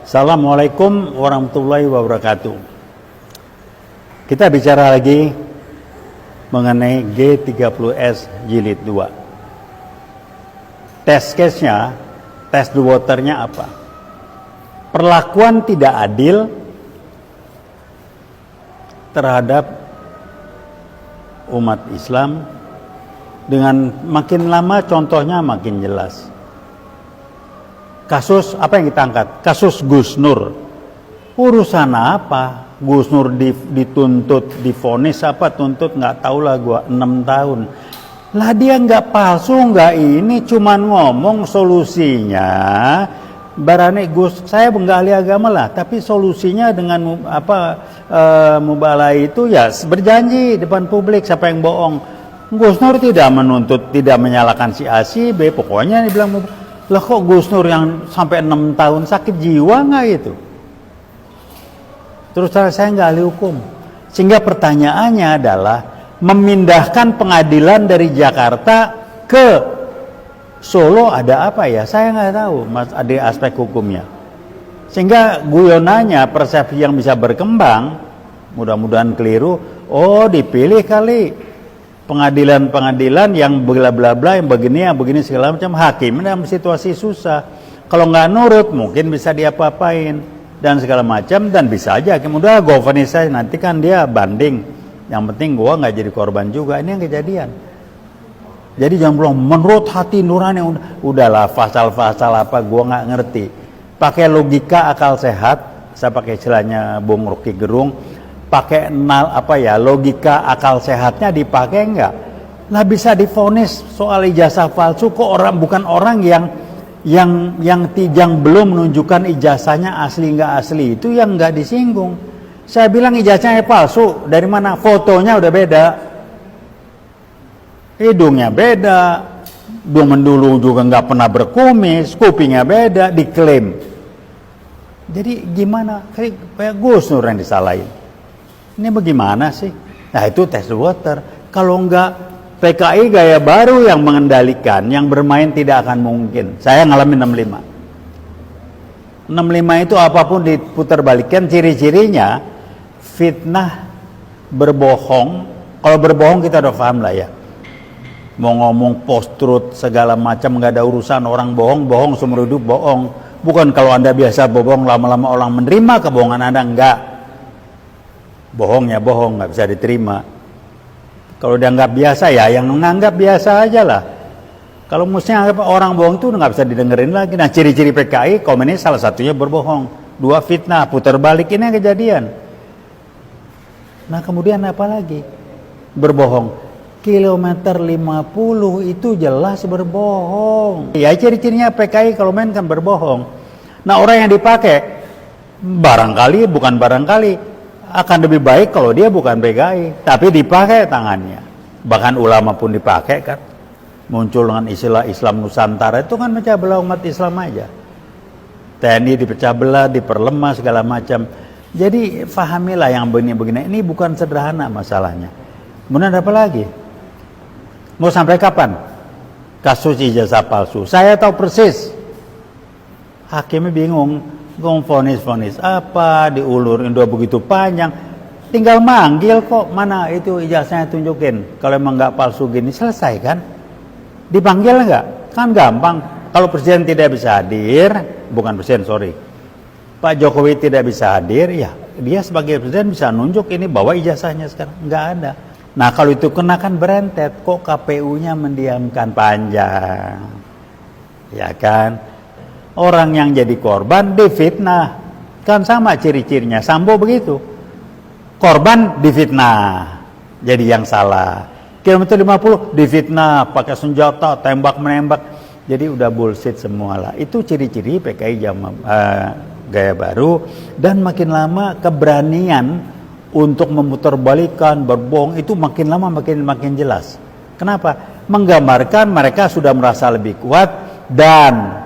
Assalamualaikum warahmatullahi wabarakatuh. Kita bicara lagi mengenai G30S Jilid 2. Test case-nya, test the water-nya apa? Perlakuan tidak adil terhadap umat Islam, dengan makin lama contohnya makin jelas. Kasus apa yang kita angkat? Kasus Gus Nur. Urusan apa? Gus Nur dituntut, divonis apa? Tuntut nggak tahu lah gua 6 tahun. Lah dia nggak palsu, nggak ini, cuman ngomong solusinya. Barane Gus, saya nggak ahli agama lah, tapi solusinya dengan mubalah itu ya berjanji depan publik, siapa yang bohong. Gus Nur tidak menuntut, tidak menyalahkan si A si B, pokoknya dia bilang, lah kok Gus Nur yang sampai 6 tahun sakit jiwa nggak itu? Terus saya nggak ahli hukum, sehingga pertanyaannya adalah memindahkan pengadilan dari Jakarta ke Solo ada apa ya? Saya nggak tahu, Mas, ada aspek hukumnya. Sehingga guyonannya persepsi yang bisa berkembang, mudah-mudahan keliru. Oh, dipilih kali pengadilan-pengadilan yang bla-bla-bla, yang begini segala macam. Hakim dalam situasi susah. Kalau nggak nurut, mungkin bisa diapa-apain dan segala macam, dan bisa aja hakim udah go vonis saya, nanti kan dia banding. Yang penting gua nggak jadi korban juga. Ini yang kejadian. Jadi jangan bilang menurut hati nurani, udahlah pasal-pasal apa gua nggak ngerti. Pakai logika akal sehat, saya pakai istilahnya Bung Rocky Gerung, pakai logika akal sehatnya dipakai enggak? Lah bisa divonis soal ijazah palsu kok bukan orang yang belum menunjukkan ijazahnya asli enggak asli, itu yang enggak disinggung. Saya bilang ijazahnya palsu, dari mana? Fotonya udah beda. Hidungnya beda, dulu juga nggak pernah berkumis, kupingnya beda, diklaim. Jadi gimana? Kayak Gus Nur yang disalahin. Ini bagaimana sih? Nah itu test the water. Kalau nggak, PKI gaya baru yang mengendalikan, yang bermain tidak akan mungkin. Saya ngalamin 65. 65 itu apapun diputar balikan, ciri-cirinya fitnah, berbohong. Kalau berbohong kita udah paham lah ya. Mau ngomong post truth segala macam, nggak ada urusan. Orang bohong seumur hidup bohong. Bukan kalau Anda biasa bohong, lama-lama orang menerima kebohongan Anda, enggak. Bohongnya bohong, nggak bisa diterima. Kalau dianggap biasa ya, yang menganggap biasa aja lah. Kalau mestinya orang bohong itu nggak bisa didengerin lagi. Nah ciri-ciri PKI komunis salah satunya berbohong. 2 fitnah, putar balik, ini yang kejadian. Nah kemudian apa lagi? Berbohong. Kilometer 50 itu jelas berbohong. Ya ciri-cirinya PKI kalau main kan berbohong. Nah orang yang dipakai bukan barangkali akan lebih baik kalau dia bukan PKI, tapi dipakai tangannya. Bahkan ulama pun dipakai kan. Muncul dengan istilah Islam Nusantara, itu kan pecah belah umat Islam aja. TNI dipecah belah, diperlemah segala macam. Jadi fahamilah yang begini-begini. Ini bukan sederhana masalahnya. Kemudian apa lagi? Mau sampai kapan kasus ijazah palsu? Saya tahu persis. Hakimnya bingung, vonis apa, diulurin udah begitu panjang. Tinggal manggil kok, mana itu ijazahnya tunjukin. Kalau emang nggak palsu gini, selesai kan? Dipanggil nggak? Kan gampang. Kalau presiden tidak bisa hadir, bukan presiden, sorry. Pak Jokowi tidak bisa hadir, ya dia sebagai presiden bisa nunjuk ini bawa ijazahnya sekarang. Nggak ada. Nah kalau itu kenakan berentet, kok KPU-nya mendiamkan panjang, ya kan? Orang yang jadi korban difitnah, kan sama ciri-cirinya. Sambo begitu, korban difitnah, jadi yang salah. Kilometer 50 difitnah, pakai senjata, tembak menembak, jadi udah bullshit semua lah. Itu ciri-ciri PKI gaya baru, dan makin lama keberanian untuk memutarbalikkan, berbohong itu makin lama makin jelas. Kenapa? Menggambarkan mereka sudah merasa lebih kuat, dan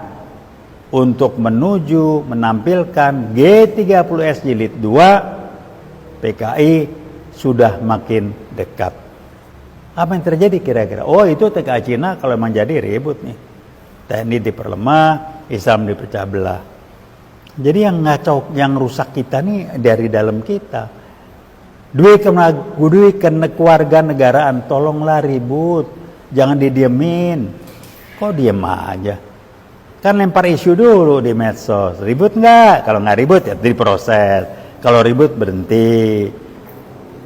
untuk menampilkan G30S Jilid 2, PKI sudah makin dekat. Apa yang terjadi kira-kira? Oh itu TKI Cina kalau memang jadi ribut nih. TNI diperlemah, Islam dipecah belah. Jadi yang ngacau, yang rusak kita nih dari dalam kita. Duit kena keluarga negaraan, tolonglah ribut, jangan didiemin. Kok diem aja? Kan lempar isu dulu di medsos. Ribut nggak? Kalau nggak ribut ya diproses. Kalau ribut berhenti.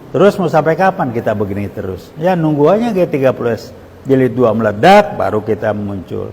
Terus mau sampai kapan kita begini terus? Ya nunggu aja G30S jilid 2 meledak baru kita muncul.